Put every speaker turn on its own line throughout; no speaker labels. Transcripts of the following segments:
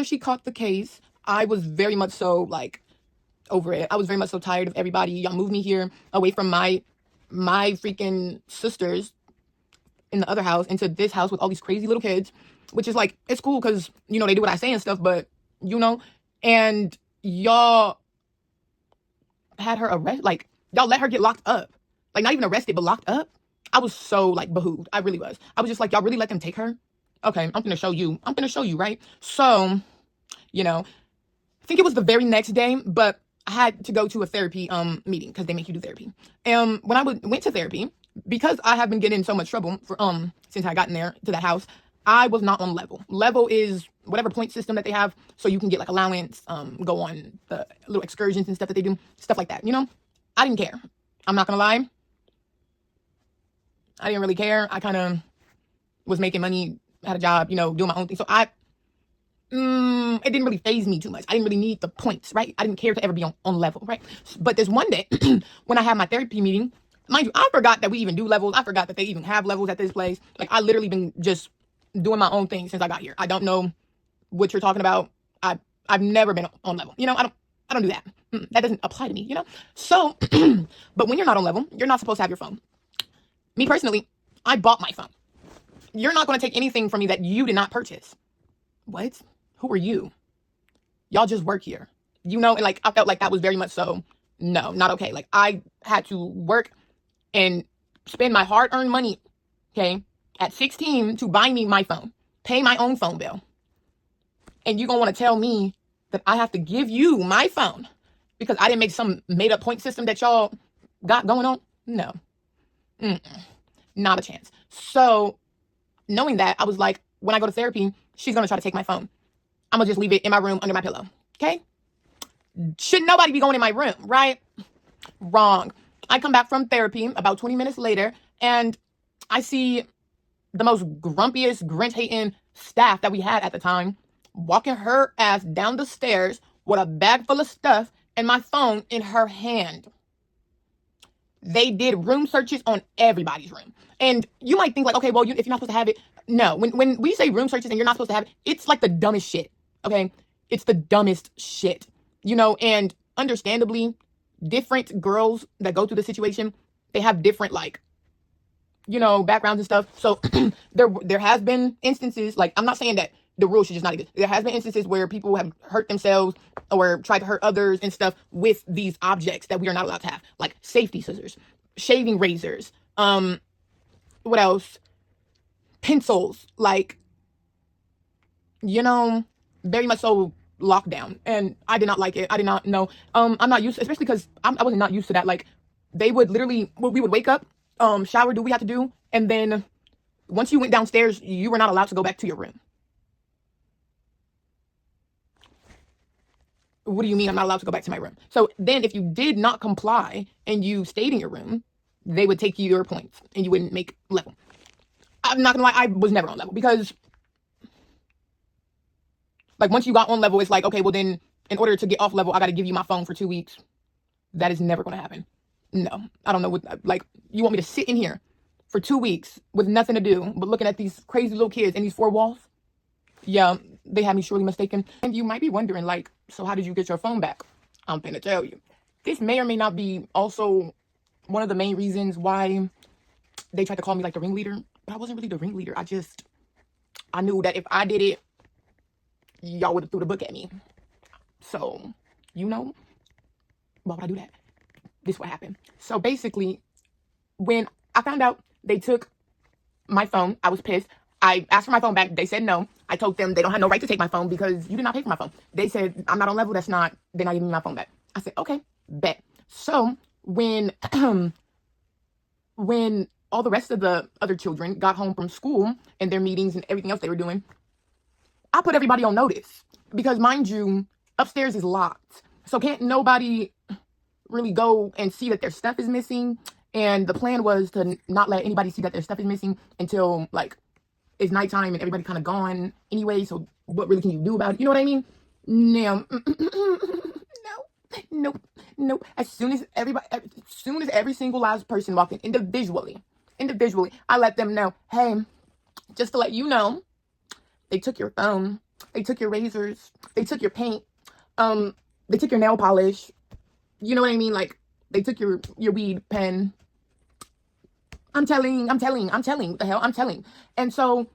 after she caught the case, I was very much so like over it. I was very much so tired of everybody. Y'all moved me here away from my freaking sisters in the other house into this house with all these crazy little kids, which is like, it's cool because, you know, they do what I say and stuff, but, you know, and y'all had her arrested, like, y'all let her get locked up. Like, not even arrested, but locked up. I was so, like, behooved. I really was. I was just like, y'all really let them take her? Okay, I'm gonna show you. I'm gonna show you, right? So, you know, I think it was the very next day, but I had to go to a therapy meeting because they make you do therapy. And when I went to therapy, because I have been getting in so much trouble for since I got in there to that house, I was not on level. Level is whatever point system that they have, so you can get like allowance, go on the little excursions and stuff that they do, stuff like that. You know, I didn't care. I'm not gonna lie. I didn't really care. I kind of was making money, had a job, you know, doing my own thing. So it didn't really faze me too much. I didn't really need the points, right? I didn't care to ever be on level, right? But there's one day when I had my therapy meeting, mind you, I forgot that we even do levels. I forgot that they even have levels at this place. Like, I literally been just doing my own thing since I got here. I don't know what you're talking about. I've never been on level. You know, I don't do that. That doesn't apply to me, you know? So, but when you're not on level, you're not supposed to have your phone. Me personally, I bought my phone. You're not going to take anything from me that you did not purchase. What? Who are you? Y'all just work here. You know, and like, I felt like that was very much so, no, not okay. Like, I had to work and spend my hard-earned money, okay, at 16 to buy me my phone, pay my own phone bill. And you're going to want to tell me that I have to give you my phone because I didn't make some made-up point system that y'all got going on? No. Not a chance. So, knowing that, I was like, when I go to therapy, she's going to try to take my phone. I'm going to just leave it in my room under my pillow. Okay? Should nobody be going in my room, right? Wrong. I come back from therapy about 20 minutes later, and I see the most grumpiest, Grinch-hating staff that we had at the time walking her ass down the stairs with a bag full of stuff and my phone in her hand. They did room searches on everybody's room. And you might think like, okay, well, if you're not supposed to have it. No, when we say room searches and you're not supposed to have it, it's like the dumbest shit, okay? It's the dumbest shit, you know? And understandably, different girls that go through the situation, they have different, like, you know, backgrounds and stuff. So there has been instances, like, I'm not saying that the rule should just not exist. There has been instances where people have hurt themselves or tried to hurt others and stuff with these objects that we are not allowed to have, like safety scissors, shaving razors, what else? Pencils, like, you know, very much so locked down. And I did not like it. I did not know. I'm not used, especially because I was not used to that. Like, they would literally, we would wake up, shower, do what we had to do, and then once you went downstairs, you were not allowed to go back to your room. What do you mean I'm not allowed to go back to my room? So then if you did not comply and you stayed in your room, they would take you your points and you wouldn't make level. I'm not gonna lie, I was never on level because, like, once you got on level, it's like, okay, well then, in order to get off level, I gotta give you my phone for 2 weeks. That is never gonna happen. No, I don't know what, like, you want me to sit in here for 2 weeks with nothing to do but looking at these crazy little kids in these 4 walls? Yeah, they had me surely mistaken. And you might be wondering, like, so how did you get your phone back? I'm finna tell you. This may or may not be also one of the main reasons why they tried to call me like the ringleader. But I wasn't really the ringleader. I knew that if I did it, y'all would have threw the book at me. So, you know, why would I do that? This is what happened. So basically, when I found out they took my phone, I was pissed. I asked for my phone back. They said no. I told them they don't have no right to take my phone because you did not pay for my phone. They said, I'm not on level. They're not giving me my phone back. I said, okay, bet. So when when all the rest of the other children got home from school and their meetings and everything else they were doing, I put everybody on notice because, mind you, upstairs is locked. So can't nobody really go and see that their stuff is missing. And the plan was to not let anybody see that their stuff is missing until, like, it's nighttime and everybody kind of gone anyway. So what really can you do about it? You know what I mean? No. Nope. As soon as every single last person walked in individually, I let them know, hey, just to let you know, they took your phone They took your razors. They took your paint. They took your nail polish. You know what I mean? Like, they took your weed pen. I'm telling. What the hell? I'm telling. And so,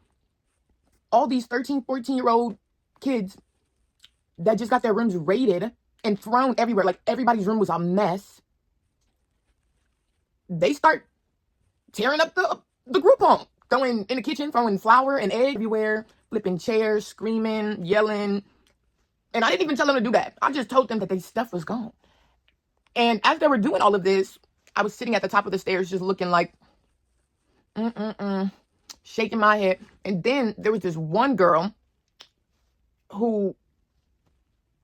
all these 13, 14-year-old kids that just got their rooms raided and thrown everywhere, like everybody's room was a mess, they start tearing up the group home, throwing in the kitchen, throwing flour and egg everywhere, flipping chairs, screaming, yelling. And I didn't even tell them to do that. I just told them that their stuff was gone. And as they were doing all of this, I was sitting at the top of the stairs just looking like, shaking my head. And then there was this one girl who,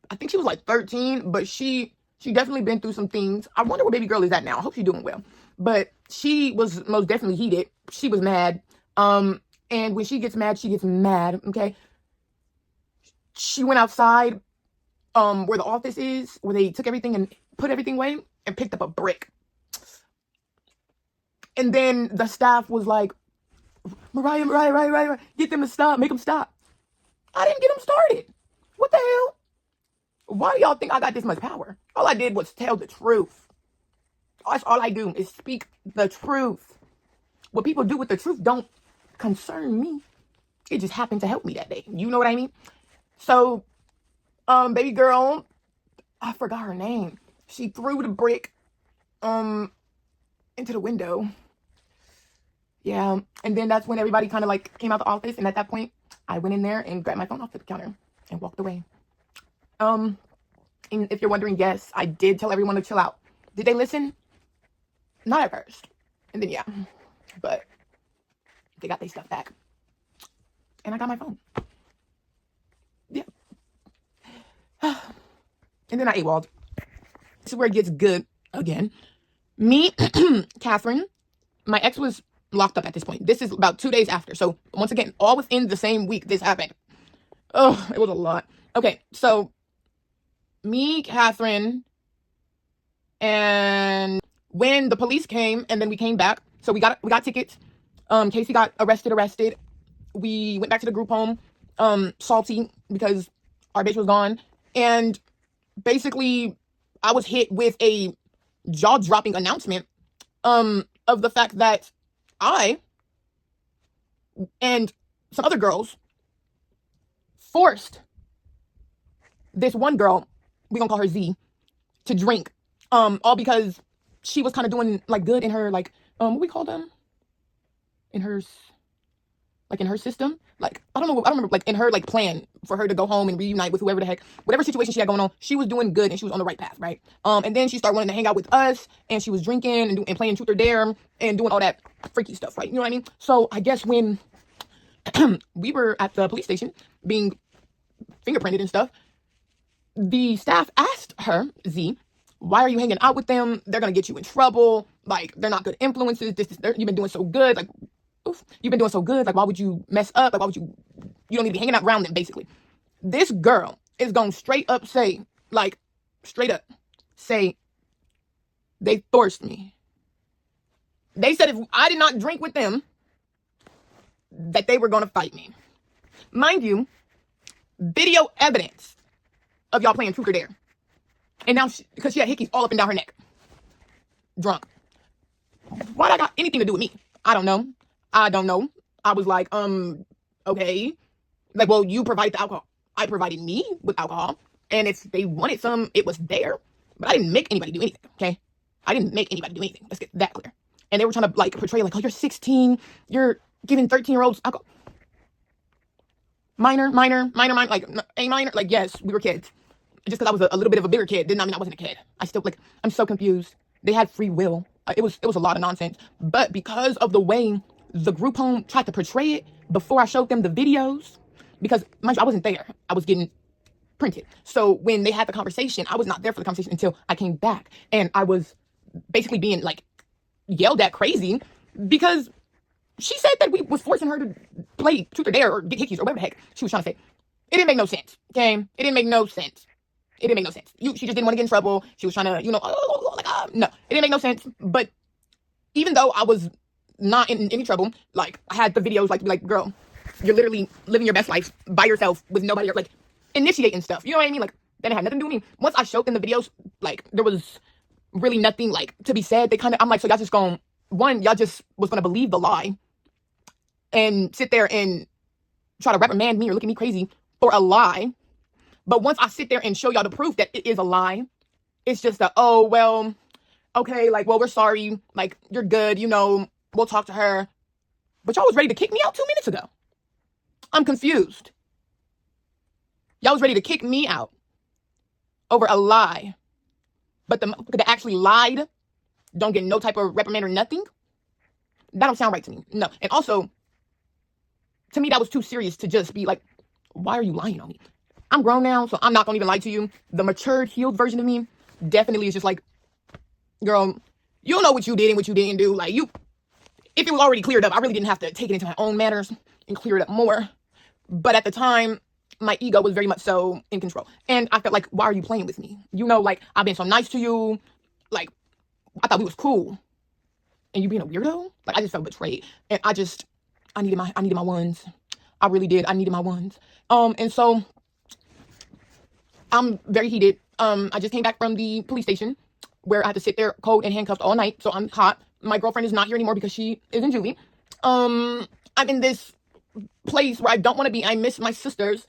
I think she was like 13, but she definitely been through some things. I wonder where baby girl is at now. I hope she's doing well. But she was most definitely heated. She was mad. And when she gets mad, okay? She went outside, where the office is, where they took everything and put everything away, and picked up a brick. And then the staff was like, Mariah, get them to stop, make them stop. I didn't get them started. What the hell? Why do y'all think I got this much power? All I did was tell the truth. That's all I do is speak the truth. What people do with the truth don't concern me. It just happened to help me that day. You know what I mean? So, baby girl, I forgot her name. She threw the brick, into the window. Yeah, and then that's when everybody kind of like came out the office, and at that point, I went in there and grabbed my phone off the counter and walked away. And if you're wondering, yes, I did tell everyone to chill out. Did they listen? Not at first. And then, yeah. But they got their stuff back. And I got my phone. Yeah. And then I AWOL'd. This is where it gets good again. Me, Catherine, my ex was locked up at this point. This is about 2 days after. So, once again, all within the same week this happened. Oh, it was a lot. Okay, so me, Catherine, and when the police came and then we came back, so we got tickets. Casey got arrested. We went back to the group home, salty because our bitch was gone. And basically, I was hit with a jaw-dropping announcement of the fact that I and some other girls forced this one girl, we gonna call her Z, to drink. All because she was kind of doing like good in her like what we call them? In her system. Like I don't remember, like in her like plan for her to go home and reunite with whoever the heck, whatever situation she had going on, she was doing good and she was on the right path, right? And then she started wanting to hang out with us, and she was drinking and playing truth or dare and doing all that freaky stuff, right? You know what I mean? So I guess when we were at the police station being fingerprinted and stuff, the staff asked her, Z, why are you hanging out with them? They're gonna get you in trouble. Like, they're not good influences. You've been doing so good. Like, you've been doing so good. Like, why would you mess up? Like, why would you don't need to be hanging out around them, basically. This girl is gonna straight up say, they forced me. They said if I did not drink with them, that they were gonna fight me. Mind you, video evidence of y'all playing truth or dare. And now, because she had hickeys all up and down her neck. Drunk. Why that got anything to do with me? I don't know. I was like, okay. Like, well, you provided the alcohol. I provided me with alcohol. And if they wanted some, it was there. But I didn't make anybody do anything, okay? I didn't make anybody do anything. Let's get that clear. And they were trying to, like, portray, like, oh, you're 16. You're giving 13-year-olds alcohol. Minor. Like, a minor. Like, yes, we were kids. Just because I was a little bit of a bigger kid did not mean I wasn't a kid. I still, like, I'm so confused. They had free will. It was a lot of nonsense. But because of the way the group home tried to portray it before I showed them the videos, because, mind you, I wasn't there. I was getting printed. So when they had the conversation, I was not there for the conversation until I came back. And I was basically being, like, yelled at crazy because she said that we was forcing her to play truth or dare or get hickeys or whatever the heck she was trying to say. It didn't make no sense, okay? It didn't make no sense. She just didn't want to get in trouble. She was trying to, no. It didn't make no sense. But even though I was not in any trouble, like, I had the videos, like, to be like, girl, you're literally living your best life by yourself with nobody, like, initiating stuff. You know what I mean? Like, that had nothing to do with me. Once I showed them the videos, like, there was really nothing, like, to be said. I'm like, so y'all just gonna, y'all just was gonna believe the lie and sit there and try to reprimand me or look at me crazy for a lie. But once I sit there and show y'all the proof that it is a lie, it's just a, oh, well, okay, like, well, we're sorry. Like, you're good, we'll talk to her. But y'all was ready to kick me out 2 minutes ago. I'm confused. Y'all was ready to kick me out over a lie. But the that actually lied don't get no type of reprimand or nothing. That don't sound right to me. No. And also, to me, that was too serious to just be like, why are you lying on me? I'm grown now, so I'm not gonna even lie to you. The matured, healed version of me definitely is just like, girl, you know what you did and what you didn't do. Like, if it was already cleared up, I really didn't have to take it into my own matters and clear it up more. But at the time, my ego was very much so in control. And I felt like, why are you playing with me? Like, I've been so nice to you. Like, I thought we was cool. And you being a weirdo? Like, I just felt betrayed. And I needed my ones. I really did. I needed my ones. And so I'm very heated. I just came back from the police station where I had to sit there cold and handcuffed all night. So I'm hot. My girlfriend is not here anymore because she is in juvie. I'm in this place where I don't want to be. I miss my sisters.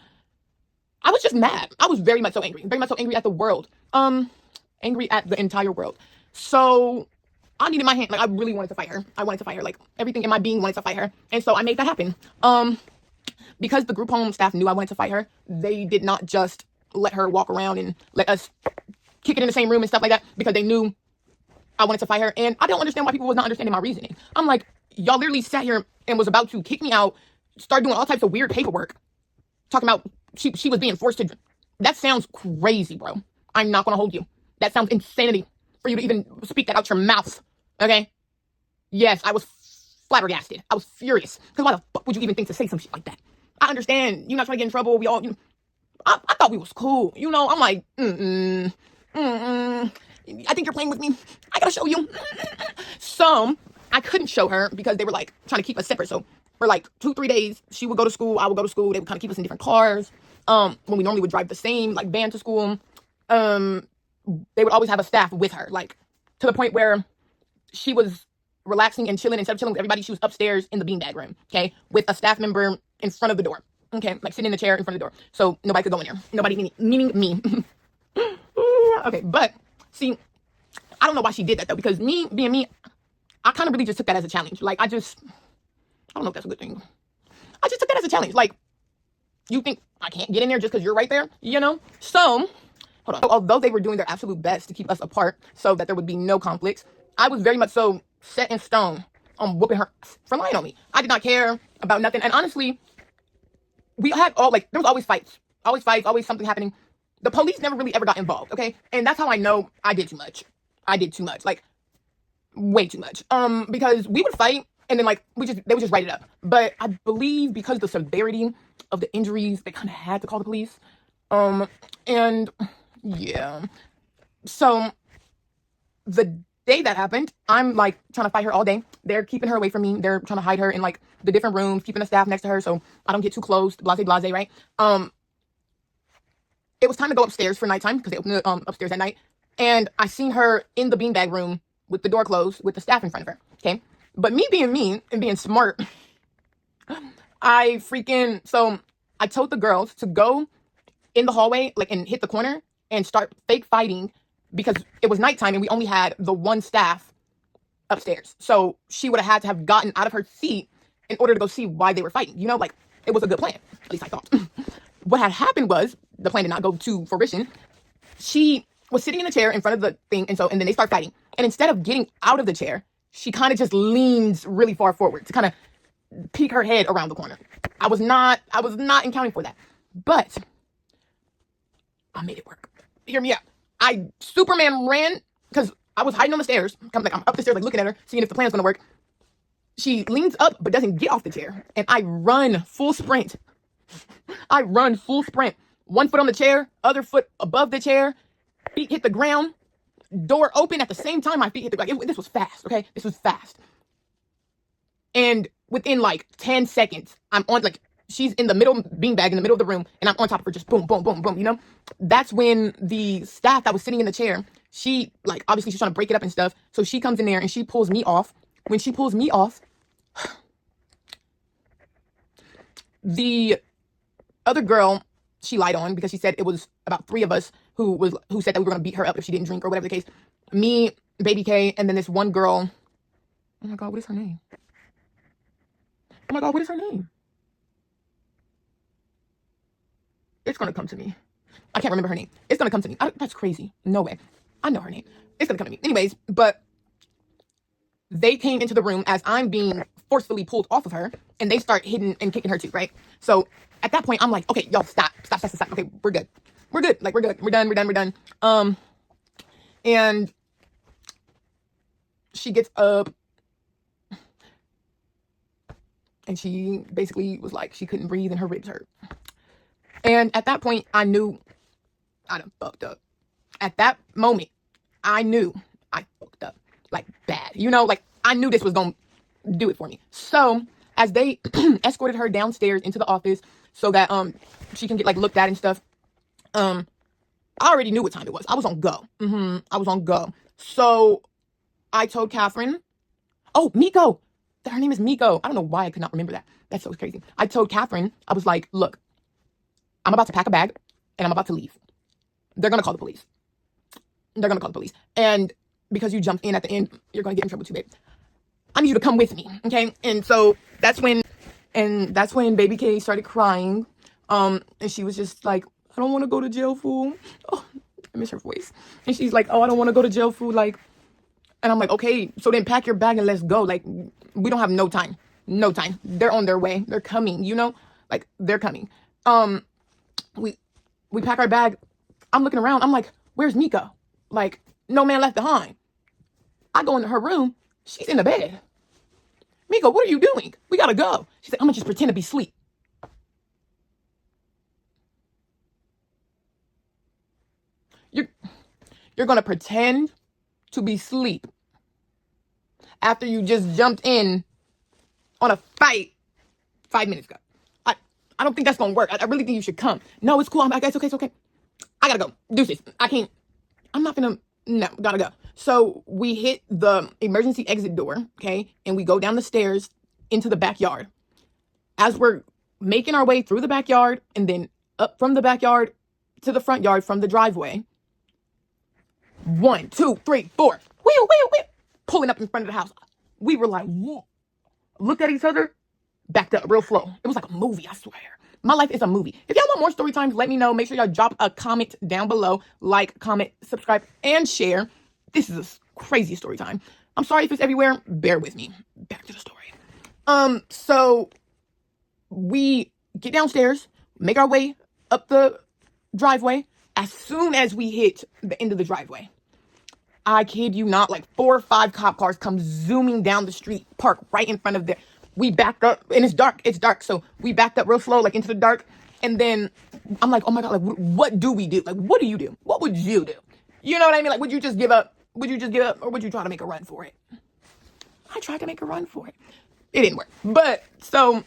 I was just mad. I was very much so angry. Very much so angry at the world. Angry at the entire world. So I needed my hand. Like, I really wanted to fight her. I wanted to fight her. Like, everything in my being wanted to fight her. And so I made that happen. Because the group home staff knew I wanted to fight her, they did not just let her walk around and let us kick it in the same room and stuff like that, because they knew I wanted to fight her. And I don't understand why people was not understanding my reasoning. I'm like, y'all literally sat here and was about to kick me out, start doing all types of weird paperwork, talking about she was being forced to. That sounds crazy, bro. I'm not gonna hold you. That sounds insanity for you to even speak that out your mouth. Okay? Yes, I was flabbergasted. I was furious. Because why the fuck would you even think to say some shit like that? I understand you're not trying to get in trouble. We all, I thought we was cool. I'm like, I think you're playing with me. I gotta show you. So I couldn't show her because they were like trying to keep us separate. So for like 2-3 days, she would go to school, I would go to school. They would kind of keep us in different cars. When we normally would drive the same like van to school, they would always have a staff with her, like to the point where she was relaxing and chilling. Instead of chilling with everybody, she was upstairs in the beanbag room, okay, with a staff member in front of the door, okay, like sitting in the chair in front of the door, so nobody could go in there. Nobody, meaning me. Okay, but see, I don't know why she did that though, because me being me, I kind of really just took that as a challenge. Like, I don't know if that's a good thing. I just took that as a challenge. Like, you think I can't get in there just because you're right there, So, hold on. Although they were doing their absolute best to keep us apart so that there would be no conflicts, I was very much so set in stone on whooping her for lying on me. I did not care about nothing. And honestly, we had there was always fights, always something happening. The police never really ever got involved, okay? And that's how I know I did too much. Like, way too much. Because we would fight and then like they would just write it up. But I believe because of the severity of the injuries, they kind of had to call the police. And yeah. So the day that happened, I'm like trying to fight her all day. They're keeping her away from me. They're trying to hide her in like the different rooms, keeping the staff next to her so I don't get too close. Blase, right? It was time to go upstairs for nighttime because they opened the upstairs at night. And I seen her in the beanbag room with the door closed with the staff in front of her. Okay. But me being mean and being smart, I told the girls to go in the hallway, like, and hit the corner and start fake fighting because it was nighttime and we only had the one staff upstairs. So she would have had to have gotten out of her seat in order to go see why they were fighting. Like, it was a good plan. At least I thought. What had happened was the plan did not go to fruition. She was sitting in the chair in front of the thing, and then they start fighting. And instead of getting out of the chair, she kind of just leans really far forward to kind of peek her head around the corner. I was not accounting for that. But I made it work. Hear me out. I Superman ran because I was hiding on the stairs. I'm up the stairs, like looking at her, seeing if the plan's gonna work. She leans up but doesn't get off the chair, and I run full sprint. One foot on the chair, other foot above the chair, feet hit the ground, door open at the same time my feet hit the ground. This was fast, okay? This was fast. And within like 10 seconds, I'm on, like, she's in the middle beanbag in the middle of the room, and I'm on top of her, just boom, boom, boom, boom, you know? That's when the staff that was sitting in the chair, she, like, obviously she's trying to break it up and stuff, so she comes in there and she pulls me off. When she pulls me off, the other girl, she lied on because she said it was about 3 of us who said that we were going to beat her up if she didn't drink or whatever the case. Me, Baby K, and then this one girl. Oh my God, what is her name? Oh my God, what is her name? It's going to come to me. I can't remember her name. It's going to come to me. That's crazy. No way. I know her name. It's going to come to me. Anyways, but they came into the room as I'm being forcefully pulled off of her, and they start hitting and kicking her too, right? So at that point, I'm like, okay, y'all, stop. Okay, we're good. We're good. Like, we're good. We're done. And she gets up, and she basically was like, she couldn't breathe and her ribs hurt. And at that point, I knew I done fucked up. At that moment, I knew I fucked up. Like, bad. You know, like, I knew this was going to do it for me. So, as they escorted her downstairs into the office so that she can get, like, looked at and stuff, I already knew what time it was. I was on go. I was on go. So, I told Catherine, oh, Miko. Her name is Miko. I don't know why I could not remember that. That's so crazy. I told Catherine, I was like, look, I'm about to pack a bag and I'm about to leave. They're going to call the police. And because you jumped in at the end, you're going to get in trouble too, babe. I need you to come with me, okay? And so that's when Baby K started crying. And she was just like, I don't want to go to jail, fool. Oh, I miss her voice. And she's like, oh, I don't want to go to jail, fool. Like, and I'm like, okay, so then pack your bag and let's go. Like, we don't have no time. They're on their way. They're coming, you know? Like, they're coming. We pack our bag. I'm looking around. I'm like, where's Miko? Like, no man left behind. I go into her room. She's in the bed. Miko, what are you doing? We gotta go. She said, I'm gonna just pretend to be asleep. You're gonna pretend to be asleep after you just jumped in on a fight 5 minutes ago. I don't think that's gonna work. I really think you should come. No, it's cool. It's okay. I gotta go. Deuces. I'm not gonna, no, gotta go. So we hit the emergency exit door, okay? And we go down the stairs into the backyard. As we're making our way through the backyard and then up from the backyard to the front yard from the driveway. 1, 2, 3, 4. Wheel. Pulling up in front of the house. We were like, whoa. Looked at each other, backed up real slow. It was like a movie, I swear. My life is a movie. If y'all want more story times, let me know. Make sure y'all drop a comment down below. Like, comment, subscribe, and share. This is a crazy story time. I'm sorry if it's everywhere. Bear with me. Back to the story. So we get downstairs, make our way up the driveway. As soon as we hit the end of the driveway, I kid you not, like 4 or 5 cop cars come zooming down the street, park right in front of there. We backed up, and it's dark. So we backed up real slow, like into the dark. And then I'm like, oh my God, like, what do we do? Like, what do you do? What would you do? You know what I mean? Like, would you just give up? Or would you try to make a run for it? I tried to make a run for it. It didn't work. But so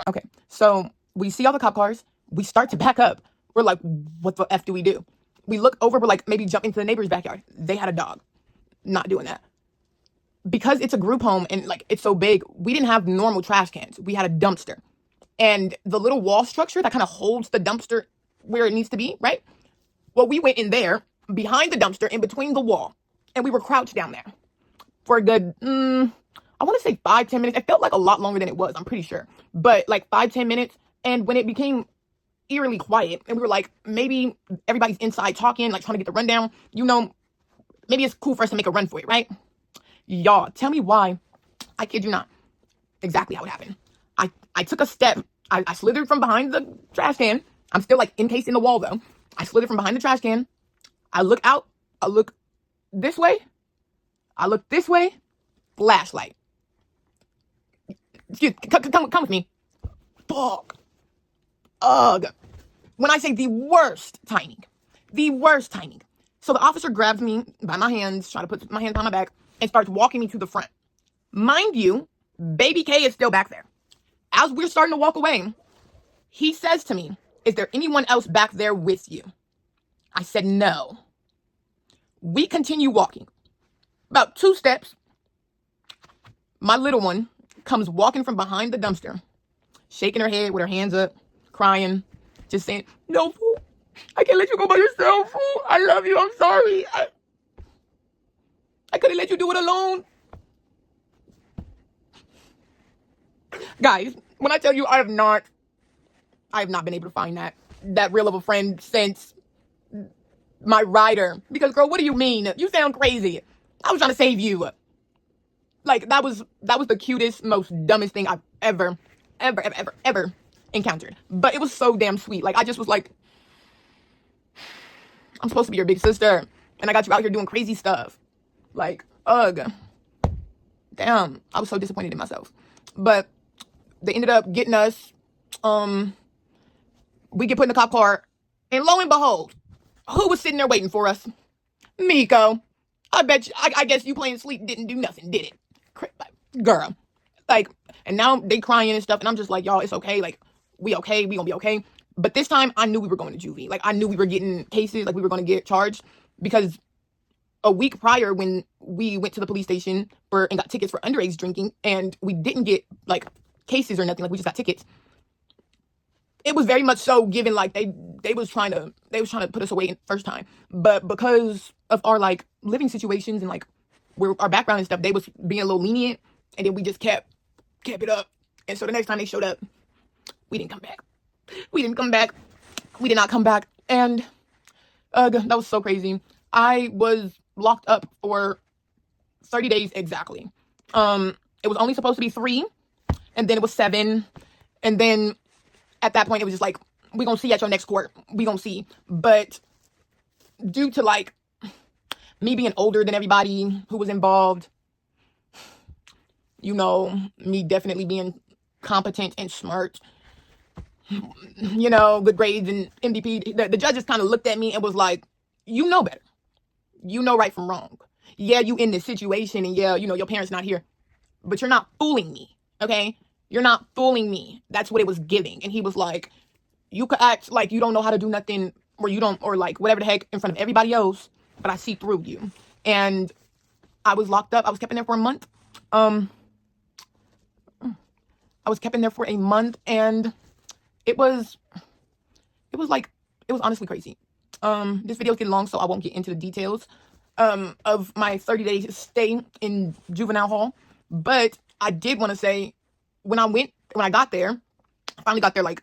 okay. So we see all the cop cars. We start to back up. We're like, what the F do we do? We look over, we're like, maybe jump into the neighbor's backyard. They had a dog. Not doing that. Because it's a group home and like it's so big, we didn't have normal trash cans. We had a dumpster. And the little wall structure that kind of holds the dumpster where it needs to be, right? Well, we went in there behind the dumpster in between the wall. And we were crouched down there for a good, I want to say 5-10 minutes. It felt like a lot longer than it was, I'm pretty sure. But like 5-10 minutes. And when it became eerily quiet and we were like, maybe everybody's inside talking, like trying to get the rundown, you know, maybe it's cool for us to make a run for it, right? Y'all, tell me why. I kid you not. Exactly how it happened. I took a step. I slithered from behind the trash can. I'm still like encased in the wall though. I slithered from behind the trash can. I look out. I look this way. I look this way. Flashlight. Excuse, come with me. Fuck. Ugh. When I say the worst timing. So the officer grabs me by my hands, trying to put my hands on my back, and starts walking me to the front. Mind you, baby K is still back there. As we're starting to walk away, he says to me, "Is there anyone else back there with you?" I said, "No." We continue walking. About 2 steps, my little one comes walking from behind the dumpster, shaking her head with her hands up, crying, just saying, "No, fool. I can't let you go by yourself, fool. I love you. I'm sorry. I couldn't let you do it alone." Guys, when I tell you I have not been able to find that real of a friend since my rider. Because girl, what do you mean? You sound crazy. I was trying to save you. Like that was the cutest, most dumbest thing I've ever encountered. But it was so damn sweet. Like I just was like, I'm supposed to be your big sister, and I got you out here doing crazy stuff. Like, ugh. Damn. I was so disappointed in myself. But they ended up getting us. We get put in the cop car, and lo and behold, who was sitting there waiting for us? Miko. I bet you, I guess you playing sleep didn't do nothing, did it? Girl. Like, and now they crying and stuff, and I'm just like, y'all, it's okay. Like, we okay. We gonna be okay. But this time, I knew we were going to juvie. Like, I knew we were getting cases, like we were going to get charged. Because a week prior, when we went to the police station and got tickets for underage drinking, and we didn't get, like, cases or nothing, like, we just got tickets. It was very much so given like they was trying to put us away first time, but because of our like living situations and like where our background and stuff, they was being a little lenient, and then we just kept it up. And so the next time they showed up, we didn't come back. We did not come back, and that was so crazy. I was locked up for 30 days exactly. It was only supposed to be 3, and then it was 7, and then at that point, it was just like, we gonna see at your next court. We gonna see. But due to like me being older than everybody who was involved, you know, me definitely being competent and smart, you know, good grades and MDP, the judges kind of looked at me and was like, you know better. You know right from wrong. Yeah, you in this situation, and yeah, you know, your parents not here, but you're not fooling me, okay? You're not fooling me. That's what it was giving. And he was like, you could act like you don't know how to do nothing, or you don't, or like whatever the heck in front of everybody else, but I see through you. And I was locked up. I was kept in there for a month. I was kept in there for a month, and it was honestly crazy. This video is getting long, so I won't get into the details of my 30-day stay in juvenile hall. But I did want to say, when I got there, I finally got there like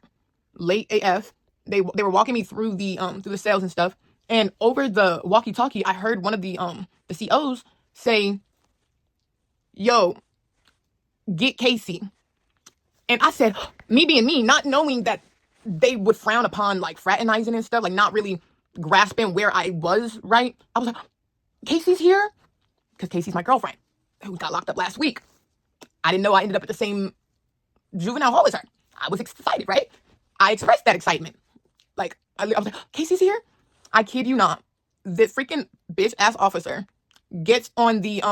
late AF. They were walking me through the cells and stuff, and over the walkie-talkie, I heard one of the COs say, "Yo, get Casey." And I said, me being me, not knowing that they would frown upon like fraternizing and stuff, like not really grasping where I was, right? I was like, Casey's here? Because Casey's my girlfriend who got locked up last week. I didn't know I ended up at the same juvenile hall as her. I was excited, right? I expressed that excitement. Like, I was like, Casey's here? I kid you not. The freaking bitch-ass officer gets on the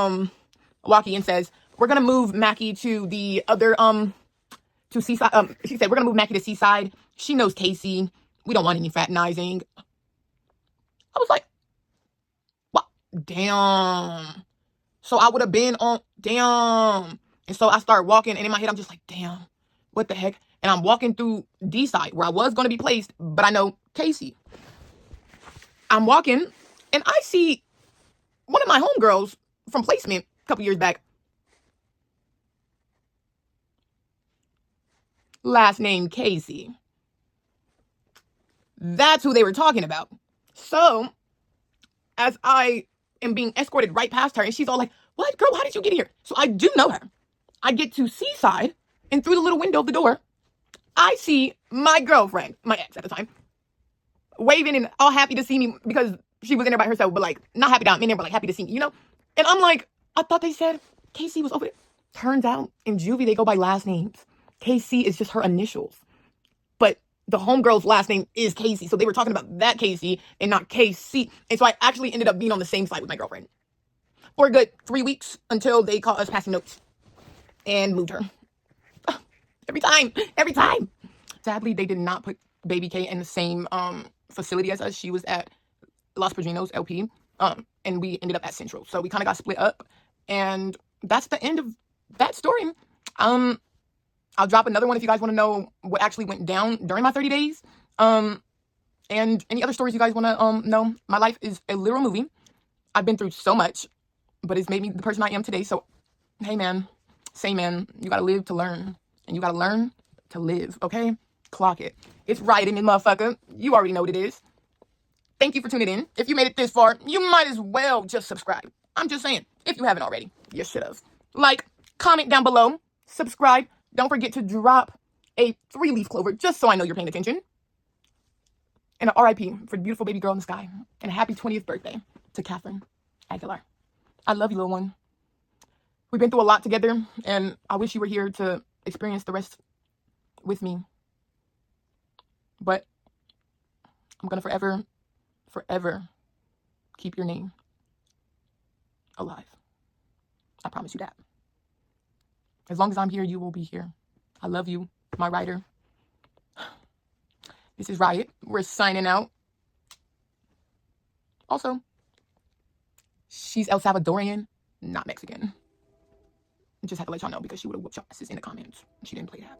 walkie and says, we're going to move Mackie to the other, to Seaside. She said, we're going to move Mackie to Seaside. She knows Casey. We don't want any fraternizing. I was like, what? Damn. So I would have been on, damn. And so I start walking, and in my head, I'm just like, damn, what the heck? And I'm walking through D-side, where I was going to be placed, but I know Casey. I'm walking, and I see one of my homegirls from placement a couple years back. Last name Casey. That's who they were talking about. So, as I am being escorted right past her, and she's all like, what, girl, how did you get here? So I do know her. I get to Seaside, and through the little window of the door, I see my girlfriend, my ex at the time, waving and all happy to see me because she was in there by herself, but like not happy that I'm in there, but like happy to see me, you know? And I'm like, I thought they said Casey was over there. Turns out in juvie, they go by last names. Casey is just her initials. But the homegirl's last name is Casey. So they were talking about that Casey and not Casey. And so I actually ended up being on the same side with my girlfriend for a good 3 weeks until they caught us passing notes. and moved her. Every time. Sadly, they did not put baby K in the same facility as us. She was at Los Padrinos LP, and we ended up at Central. So we kind of got split up, and that's the end of that story. I'll drop another one if you guys want to know what actually went down during my 30 days. And any other stories you guys want to know. My life is a literal movie. I've been through so much, but it's made me the person I am today. So, hey man, say man, you gotta live to learn, and you gotta learn to live. Okay, clock it. It's right in this motherfucker. You already know what it is. Thank you for tuning in. If you made it this far, you might as well just subscribe. I'm just saying, if you haven't already, you should have. Like, comment down below, subscribe. Don't forget to drop a 3-leaf clover just so I know you're paying attention. And an RIP for the beautiful baby girl in the sky. And a happy 20th birthday to Catherine Aguilar. I love you, little one. We've been through a lot together, and I wish you were here to experience the rest with me. But I'm going to forever keep your name alive. I promise you that. As long as I'm here, you will be here. I love you, my writer. This is Riot. We're signing out. Also, she's El Salvadorian, not Mexican. Just had to let y'all know because she would have whooped your asses in the comments. She didn't play that.